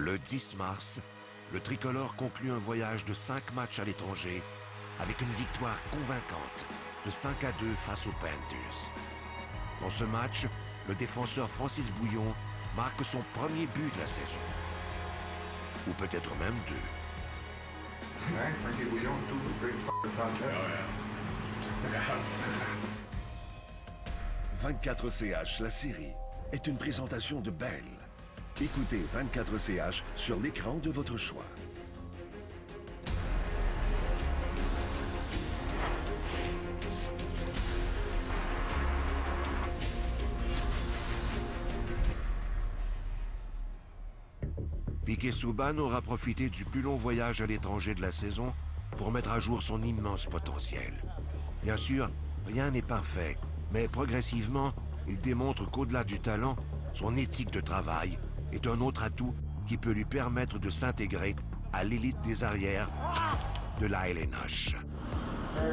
Le 10 mars, le tricolore conclut un voyage de 5 matchs à l'étranger avec une victoire convaincante de 5-2 face aux Panthers. Dans ce match, le défenseur Francis Bouillon marque son premier but de la saison. Ou peut-être même deux. Ouais, Francis Bouillon, tout le great f***ing 24 CH, la série, est une présentation de Bell. Écoutez 24 CH sur l'écran de votre choix. Piquet Souban aura profité du plus long voyage à l'étranger de la saison pour mettre à jour son immense potentiel. Bien sûr, rien n'est parfait, mais progressivement, il démontre qu'au-delà du talent, son éthique de travail est un autre atout qui peut lui permettre de s'intégrer à l'élite des arrières de la LNH. I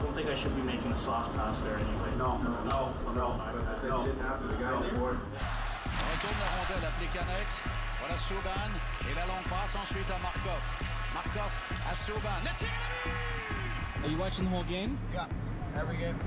don't think I should be making a soft pass there anyway. No. On retourne la rondelle à Plekanec. Voilà Souban. Et la longue passe ensuite à Markov. Markov à Souban. Le tir à but! Are you watching the whole game? Yeah, every game.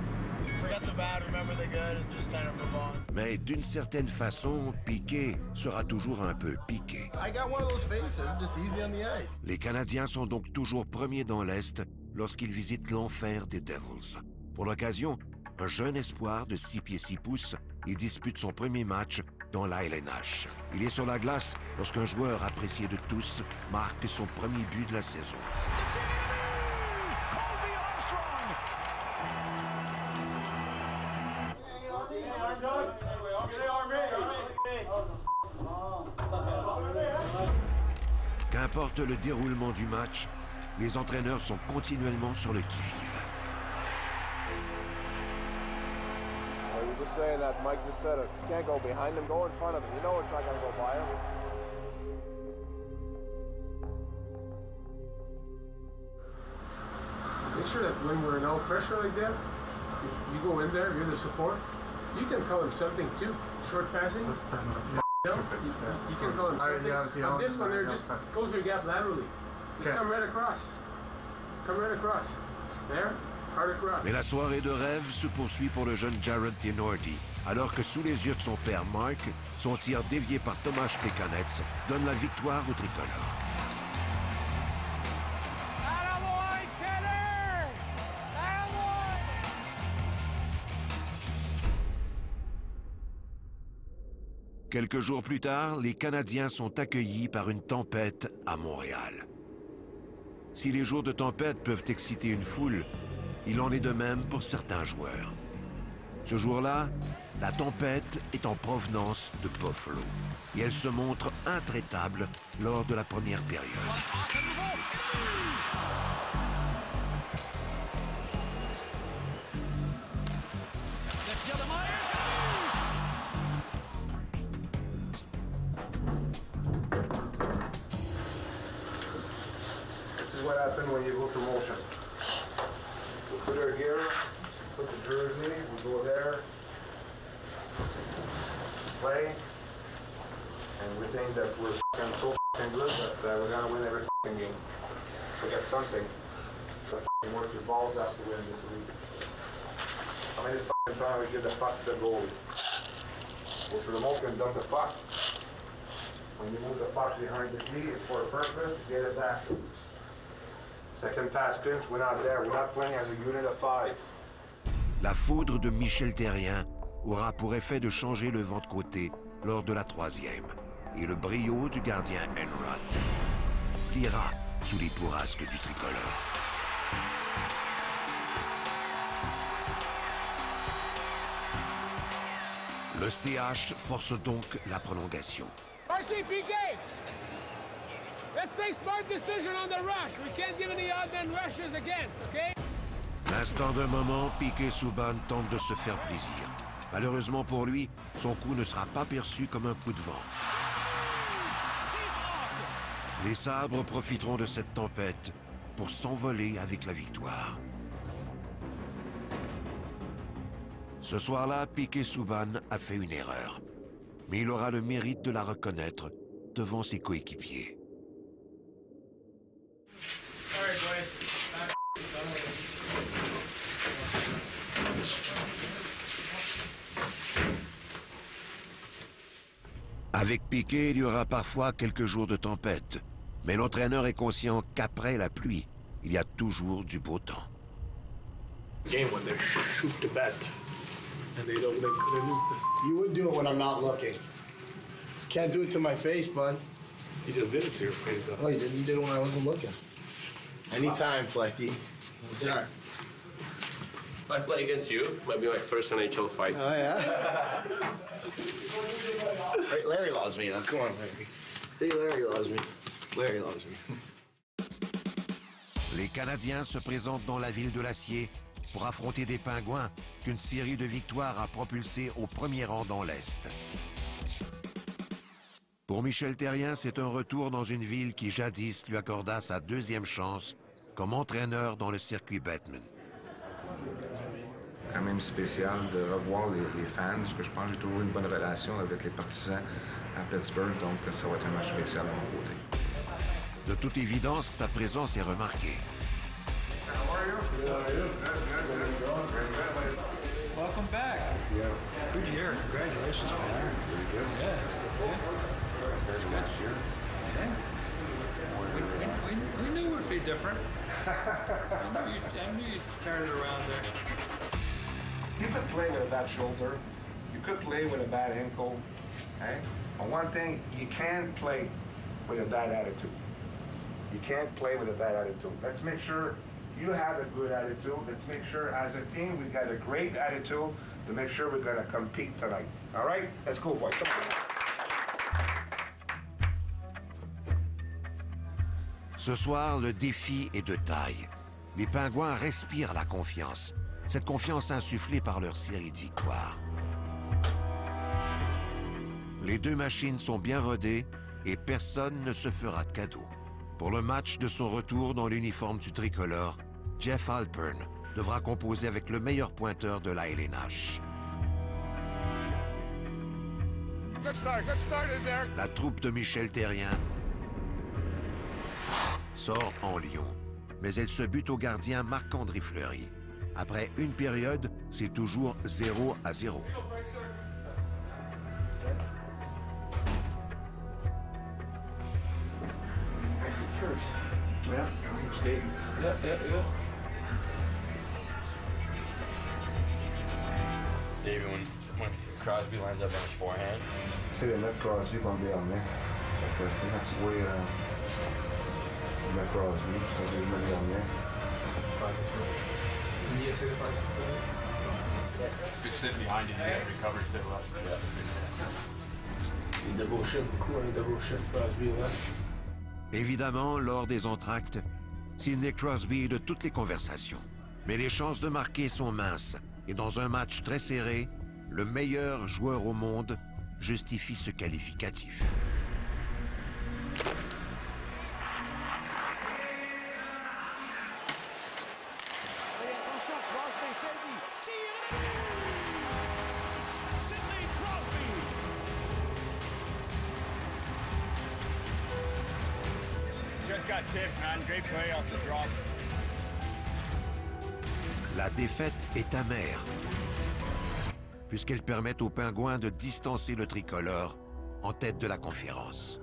Forget the bad, remember the good, and just kind of move on. Mais d'une certaine façon, Piquet sera toujours un peu piqué. I got one of those faces, just easy on the ice. Les Canadiens sont donc toujours premiers dans l'Est lorsqu'ils visitent l'enfer des Devils. Pour l'occasion, un jeune espoir de 6 pieds 6 pouces, il dispute son premier match dans la LNH. Il est sur la glace lorsqu'un joueur apprécié de tous marque son premier but de la saison. Qu'importe le déroulement du match, les entraîneurs sont continuellement sur le qui-vive. You're just saying that, Mike just said it. You can't go behind him, go in front of him. You know it's not going to go by him. Make sure that when we're in no pressure like that, you go in there, you're the support. You can call him something too. Short passing. You can call him something. On this one there, just close your gap laterally. Just come right across. Come right across. There, hard across. Mais la soirée de rêve se poursuit pour le jeune Jared Tenorti, alors que sous les yeux de son père Mark, son tir dévié par Tomáš Plekanec donne la victoire au tricolore. Quelques jours plus tard, les Canadiens sont accueillis par une tempête à Montréal. Si les jours de tempête peuvent exciter une foule, il en est de même pour certains joueurs. Ce jour-là, la tempête est en provenance de Buffalo et elle se montre intraitable lors de la première période. This is what happened when you go to motion. We put our gear, put the jersey, we go there, play, and we think that we're f***ing so f***ing good that we're gonna win every f***ing game. Forget something. So f***ing work your balls out to win this league. How many f***ing times we give the puck to the goalie? Go through the motion, dump the puck. When you move the puck behind the knee, it's for a purpose, get it back. Second pass pinch, we're not there. We're not playing as a unit of 5. La foudre de Michel Therrien aura pour effet de changer le vent de côté lors de la troisième. Et le brio du gardien Enroth pliera sous les bourrasques du tricolore. Le CH force donc la prolongation. Marky Piquet! Let's make smart decision on the rush. We can't give any odd man rushes against, okay? L'instant d'un moment, Piquet Souban tente de se faire plaisir. Malheureusement pour lui, son coup ne sera pas perçu comme un coup de vent. Les Sabres profiteront de cette tempête pour s'envoler avec la victoire. Ce soir-là, Piquet Souban a fait une erreur. Mais il aura le mérite de la reconnaître devant ses coéquipiers. Avec Piquet, il y aura parfois quelques jours de tempête. Mais l'entraîneur est conscient qu'après la pluie, il y a toujours du beau temps. Game when they shoot the bat and they lose this. You would do it when I'm not looking. Can't do it to my face, bud. He just did it to your face, though. Oh, you didn't? You did it when I wasn't looking. Anytime, Flecky. Yeah. If I play against you, might be my first NHL fight. Oh, yeah? Larry loves me, though. Come on, Larry. Hey, Larry loves me. Larry loves me. Les Canadiens se présentent dans la ville de l'Acier pour affronter des Pingouins qu'une série de victoires a propulsés au premier rang dans l'Est. Pour Michel Therrien, c'est un retour dans une ville qui jadis lui accorda sa deuxième chance comme entraîneur dans le circuit Bettman. Quand même spécial de revoir les fans, parce que je pense que j'ai trouvé une bonne relation avec les partisans à Pittsburgh, donc ça va être un match spécial de mon côté. De toute évidence, sa présence est remarquée. Welcome back. Yeah. Good year. Congratulations, man. Yeah. That's good. Yeah. We knew it would be different. I knew you'd turn it around there. You could play with a bad shoulder. You could play with a bad ankle. Okay? But one thing, you can't play with a bad attitude. You can't play with a bad attitude. Let's make sure you have a good attitude. Let's make sure as a team we got a great attitude to make sure we're going to compete tonight. All right? Let's go, boys. Come on. Ce soir, le défi est de taille. Les Pingouins respirent la confiance. Cette confiance insufflée par leur série de victoires. Les deux machines sont bien rodées et personne ne se fera de cadeau. Pour le match de son retour dans l'uniforme du tricolore, Jeff Alpern devra composer avec le meilleur pointeur de la LNH. La troupe de Michel Therrien sort en lion, mais elle se bute au gardien Marc-André Fleury. Après une période, c'est toujours 0-0. David, when Crosby lines up on his forehand. C'est le mec Crosby va me dernier. That's the way le mec Crosby, c'est le dernier. If you're sitting behind you, you get recovered too. Il débauchait beaucoup, il débauchait Crosby, ouais. Évidemment, lors des entr'actes, Sidney Crosby est de toutes les conversations. Mais les chances de marquer sont minces. Et dans un match très serré, le meilleur joueur au monde justifie ce qualificatif. La défaite est amère, puisqu'elle permet aux Pingouins de distancer le tricolore en tête de la conférence.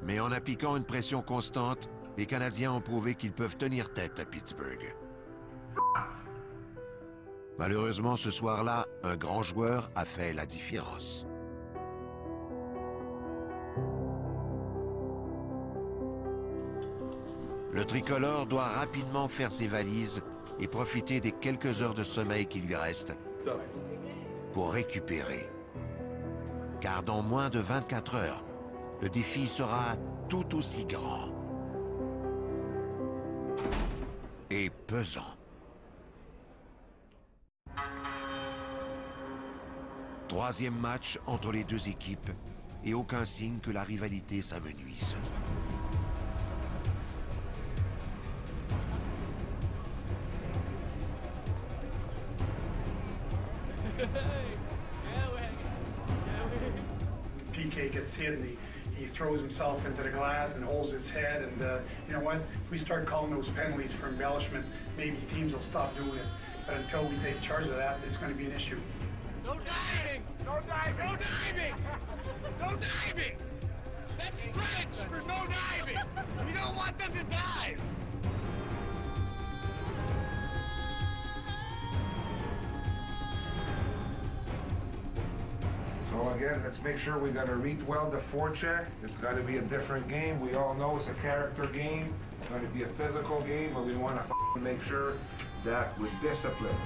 Mais en appliquant une pression constante, les Canadiens ont prouvé qu'ils peuvent tenir tête à Pittsburgh. Malheureusement, ce soir-là, un grand joueur a fait la différence. Le tricolore doit rapidement faire ses valises et profiter des quelques heures de sommeil qui lui restent pour récupérer. Car dans moins de 24 heures, le défi sera tout aussi grand et pesant. Troisième match entre les deux équipes et aucun signe que la rivalité s'amenuise. PK gets hit and he throws himself into the glass and holds his head, and you know what? If we start calling those penalties for embellishment, maybe teams will stop doing it. But until we take charge of that, it's going to be an issue. No diving! No diving! No diving! No diving! That's French for no diving! We don't want them to dive! So again, let's make sure we're gonna read well the forecheck. It's gotta be a different game. We all know it's a character game. It's gonna be a physical game, but we wanna make sure that with discipline.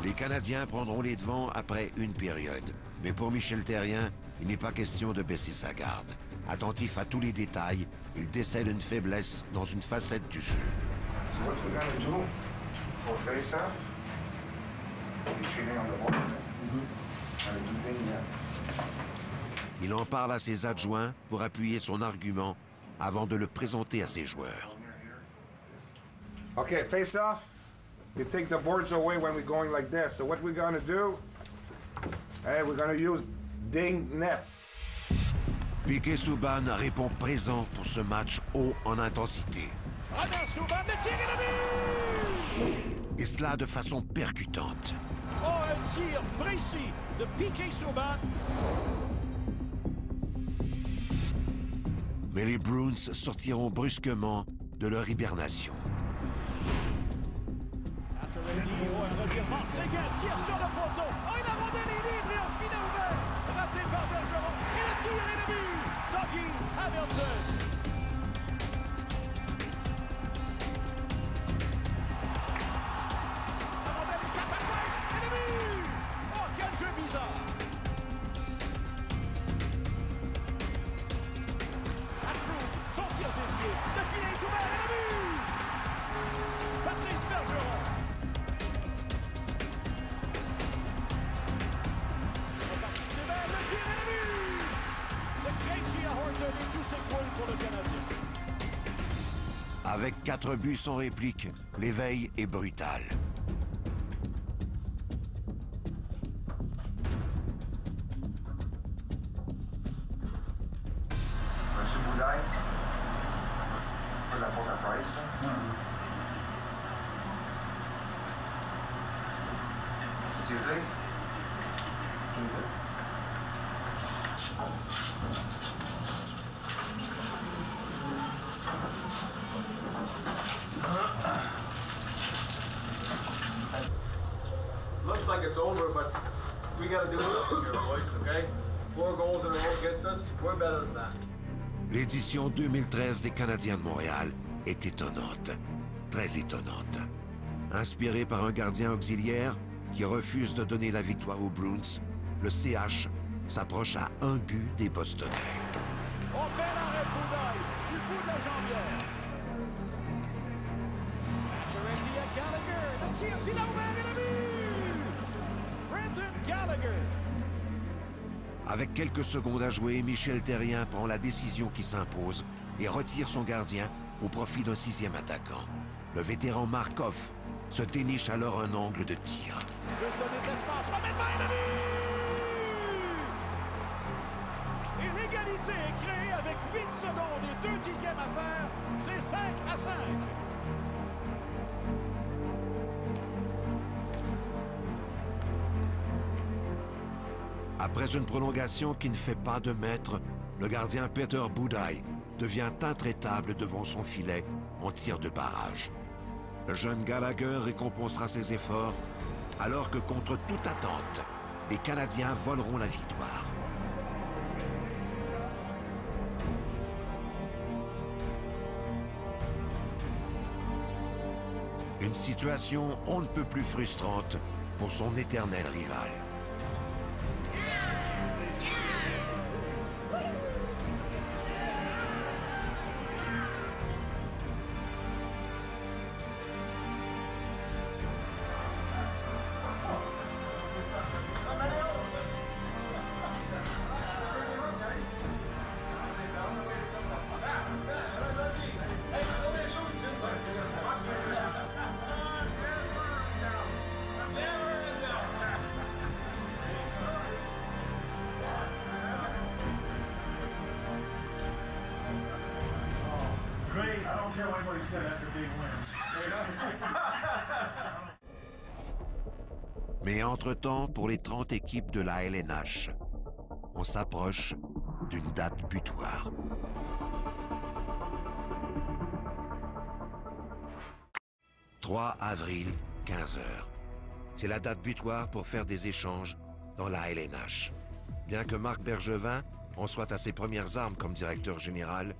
Les Canadiens prendront les devants après une période. Mais pour Michel Therrien, il n'est pas question de baisser sa garde. Attentif à tous les détails, il décèle une faiblesse dans une facette du jeu. So what we're gonna do for face-off, we're shooting on the ball. Il en parle à ses adjoints pour appuyer son argument avant de le présenter à ses joueurs. Okay, face-off. You take the boards away when we're going like this. So what we're gonna do, hey, we're gonna use ding net. Piquet Souban répond présent pour ce match haut en intensité. Et cela de façon percutante. Oh, un tir précis de Piquet Souban. Mais les Bruins sortiront brusquement de leur hibernation. Un revirement, Séguin tire sur le poteau. Oh, la rondelle est libre et en filet ouvert. Raté par Bergeron. Et le tir est le but. Dougie Hamilton. La rondelle échappe à Price. Et le but. Oh, quel jeu bizarre. Andrew, son tir dévié. Le filet est ouvert et le but. Patrice Bergeron. Avec 4 buts sans réplique, l'éveil est brutal. Monsieur Boudaille, pour la faute à Price. Utilisé. Looks like it's over, but we got to do something here, boys, okay? 4 goals in a row against us, we're better than that. L'édition 2013 des Canadiens de Montréal est étonnante, très étonnante. Inspiré par un gardien auxiliaire qui refuse de donner la victoire aux Bruins, le CH s'approche à 1 but des Bostonnais. Oh, bel arrêt de Boudaille, du bout de la jambière. Pacioretty à Gallagher, le tir, filet ouvert et le but! Brendan Gallagher. Avec quelques secondes à jouer, Michel Therrien prend la décision qui s'impose et retire son gardien au profit d'un 6e attaquant. Le vétéran Markov se déniche alors un angle de tir. Juste donner de l'espace, remet le but! Et l'égalité est créée avec 8 secondes et 2 dixièmes à faire. C'est 5-5. Après une prolongation qui ne fait pas de mètre, le gardien Peter Boudaille devient intraitable devant son filet en tir de barrage. Le jeune Gallagher récompensera ses efforts alors que contre toute attente, les Canadiens voleront la victoire. Une situation on ne peut plus frustrante pour son éternel rival. Mais entre-temps, pour les 30 équipes de la LNH, on s'approche d'une date butoir. « 3 avril, 15h. C'est la date butoir pour faire des échanges dans la LNH. Bien que Marc Bergevin en soit à ses premières armes comme directeur général,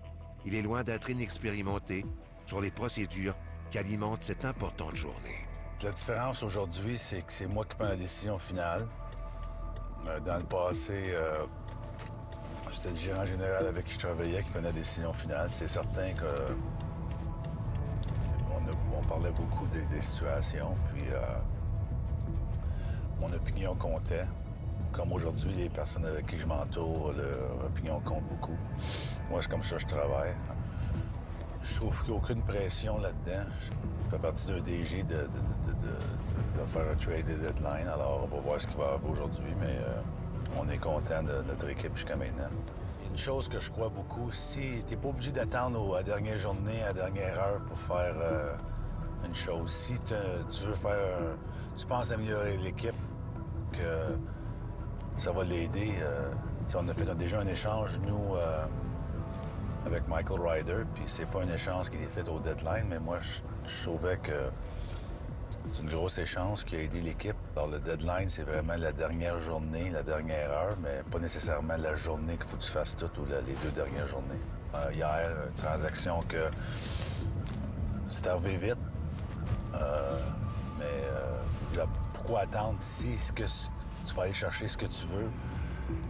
il est loin d'être inexpérimenté sur les procédures qui alimentent cette importante journée. La différence aujourd'hui, c'est que c'est moi qui prends la décision finale. Dans le passé, c'était le gérant général avec qui je travaillais qui prenait la décision finale. C'est certain que on parlait beaucoup des situations, puis mon opinion comptait. Comme aujourd'hui, les personnes avec qui je m'entoure, leur opinion compte beaucoup. Moi, c'est comme ça que je travaille. Je trouve qu'il n'y a aucune pression là-dedans. Je fais partie d'un DG de faire un trade deadline. Alors, on va voir ce qui va arriver aujourd'hui, mais on est content de notre équipe jusqu'à maintenant. Une chose que je crois beaucoup, si tu n'es pas obligé d'attendre à la dernière journée, à la dernière heure pour faire une chose. Si tu veux faire tu penses améliorer l'équipe, que ça va l'aider. On a fait déjà un échange, nous, avec Michael Ryder, puis c'est pas un échange qui est fait au deadline, mais moi, je trouvais que c'est une grosse échange qui a aidé l'équipe. Alors, le deadline, c'est vraiment la dernière journée, la dernière heure, mais pas nécessairement la journée qu'il faut que tu fasses tout ou les 2 dernières journées. Hier, une transaction que c'est arrivé vite, mais pourquoi attendre si tu vas aller chercher ce que tu veux,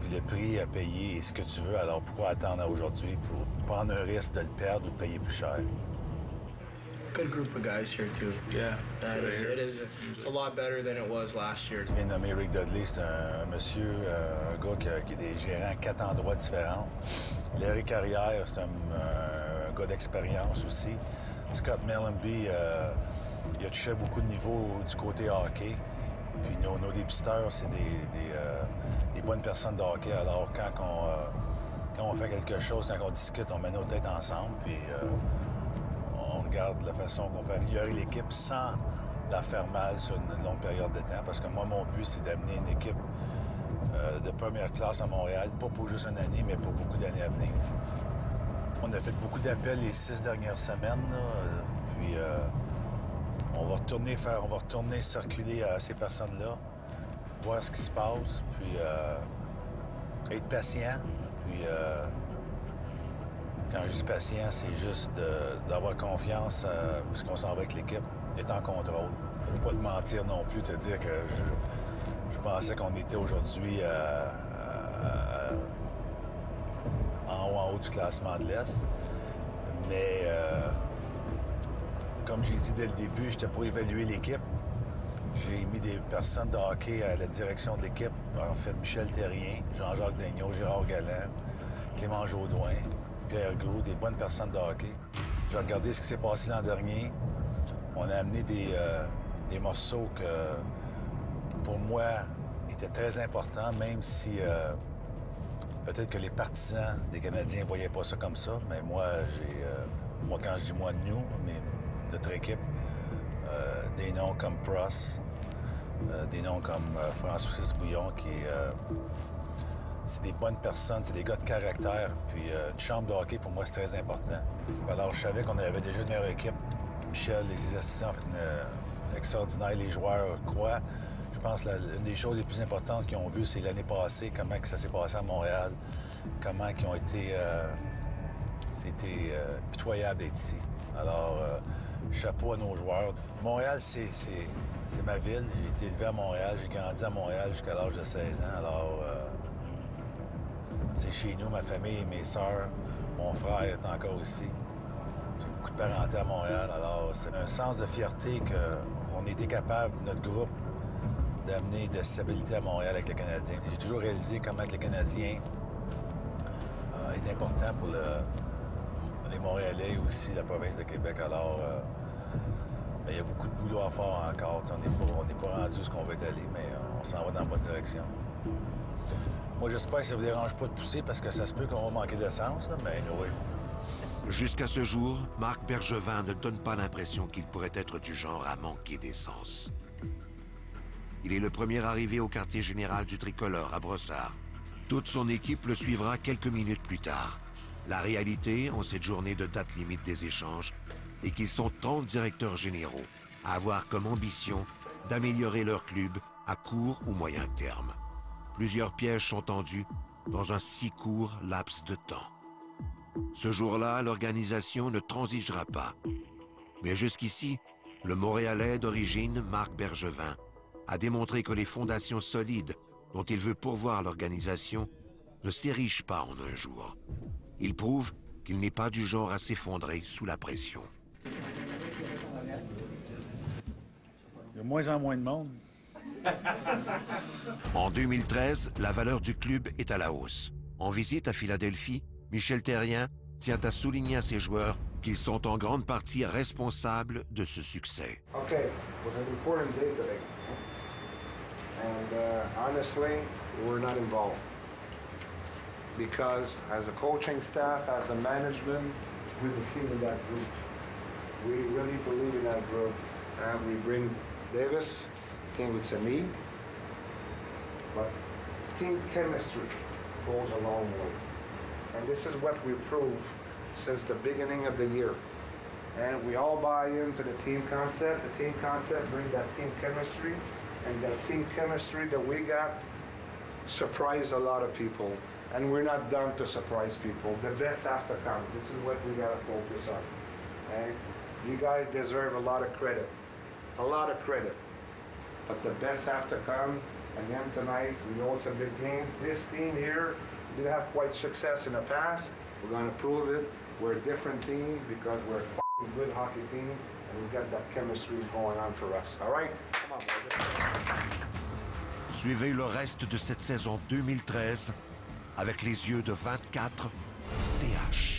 puis le prix à payer est ce que tu veux, alors pourquoi attendre à aujourd'hui pour prendre un risque de le perdre ou de payer plus cher? Good group of guys here too. Yeah, it's a lot better than it was last year. Je viens de nommer Rick Dudley, c'est un monsieur, un gars qui est des gérants à 4 endroits différents. Larry Carrière, c'est un gars d'expérience aussi. Scott Mellenby, il a touché beaucoup de niveaux du côté hockey. Puis nos dépisteurs, c'est des bonnes personnes de hockey. Alors, quand on fait quelque chose, quand on discute, on met nos têtes ensemble, puis on regarde la façon qu'on peut améliorer l'équipe sans la faire mal sur une longue période de temps. Parce que moi, mon but, c'est d'amener une équipe de première classe à Montréal, pas pour juste une année, mais pour beaucoup d'années à venir. On a fait beaucoup d'appels les 6 dernières semaines, là, puis on va retourner circuler à ces personnes-là, voir ce qui se passe, puis être patient. Puis quand je dis patient, c'est juste d'avoir confiance où est-ce qu'on s'en va avec l'équipe, être en contrôle. Je ne veux pas te mentir non plus, te dire que je pensais qu'on était aujourd'hui en haut du classement de l'Est. Mais comme j'ai dit dès le début, j'étais pour évaluer l'équipe. J'ai mis des personnes de hockey à la direction de l'équipe. En fait, Michel Terrien, Jean-Jacques Daigneault, Gérard Galland, Clément Jaudoin, Pierre Groulx, des bonnes personnes de hockey. J'ai regardé ce qui s'est passé l'an dernier. On a amené des morceaux que, pour moi, étaient très importants, même si peut-être que les partisans des Canadiens ne voyaient pas ça comme ça. Mais moi, quand je dis moi, nous, mais notre équipe, des noms comme Pross, des noms comme François Bouillon, c'est des bonnes personnes, c'est des gars de caractère. Puis une chambre de hockey, pour moi, c'est très important. Alors, je savais qu'on avait déjà une meilleure équipe. Michel et ses assistants ont fait une extraordinaire. Les joueurs croient. Je pense que l'une des choses les plus importantes qu'ils ont vues, c'est l'année passée, comment que ça s'est passé à Montréal, comment ils ont été... C'était pitoyable d'être ici. Alors, chapeau à nos joueurs. Montréal, c'est ma ville. J'ai été élevé à Montréal. J'ai grandi à Montréal jusqu'à l'âge de 16 ans. Alors, c'est chez nous, ma famille, mes sœurs. Mon frère est encore ici. J'ai beaucoup de parenté à Montréal. Alors, c'est un sens de fierté qu'on a été capable, notre groupe, d'amener de stabilité à Montréal avec les Canadiens. J'ai toujours réalisé comment le Canadien est important pour les Montréalais et aussi la province de Québec. Alors, il y a beaucoup de boulot à faire encore. On n'est pas rendu où ce qu'on veut aller, mais on s'en va dans la bonne direction. Moi, j'espère que ça ne vous dérange pas de pousser parce que ça se peut qu'on va manquer d'essence, mais oui. Jusqu'à ce jour, Marc Bergevin ne donne pas l'impression qu'il pourrait être du genre à manquer d'essence. Il est le premier arrivé au quartier général du Tricolore à Brossard. Toute son équipe le suivra quelques minutes plus tard. La réalité, en cette journée de date limite des échanges, est qu'ils sont 30 directeurs généraux à avoir comme ambition d'améliorer leur club à court ou moyen terme. Plusieurs pièges sont tendus dans un si court laps de temps. Ce jour-là, l'organisation ne transigera pas. Mais jusqu'ici, le Montréalais d'origine, Marc Bergevin, a démontré que les fondations solides dont il veut pourvoir l'organisation ne s'érigent pas en un jour. Il prouve qu'il n'est pas du genre à s'effondrer sous la pression. Il y a de moins en moins de monde. En 2013, la valeur du club est à la hausse. En visite à Philadelphie, Michel Therrien tient à souligner à ses joueurs qu'ils sont en grande partie responsables de ce succès. Okay, it was an important day today. And honestly, we're not involved. Because as a coaching staff, as the management, we believe in that group. We really believe in that group. And we bring Davis, came with Sami. But team chemistry goes a long way. And this is what we prove since the beginning of the year. And we all buy into the team concept. The team concept brings that team chemistry. And that team chemistry that we got surprised a lot of people. And we're not done to surprise people. The best have to come. This is what we got to focus on. And you guys deserve a lot of credit. A lot of credit. But the best have to come. Again tonight, we know it's a big game. This team here did have quite success in the past. We're going to prove it. We're a different team because we're a good hockey team. And we've got that chemistry going on for us. All right? Come on, boys. Suivez le reste de cette saison 2013 avec les yeux de 24 CH.